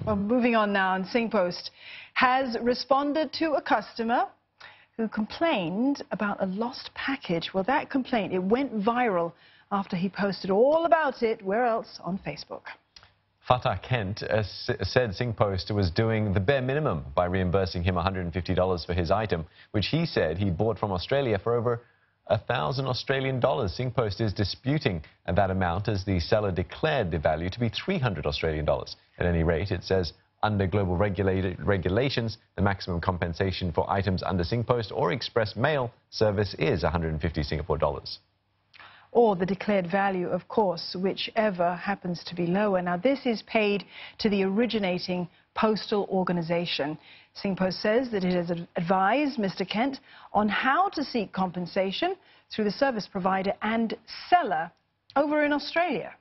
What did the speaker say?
Well, moving on now, and SingPost has responded to a customer who complained about a lost package. Well, that complaint, it went viral after he posted all about it. Where else? On Facebook. Fatah Kent said SingPost was doing the bare minimum by reimbursing him $150 for his item, which he said he bought from Australia for over 1,000 Australian dollars. SingPost is disputing that amount as the seller declared the value to be 300 Australian dollars. At any rate, it says under global regulations, the maximum compensation for items under SingPost or express mail service is 150 Singapore dollars. Or the declared value, of course, whichever happens to be lower. Now, this is paid to the originating postal organisation. SingPost says that it has advised Mr. Kent on how to seek compensation through the service provider and seller over in Australia.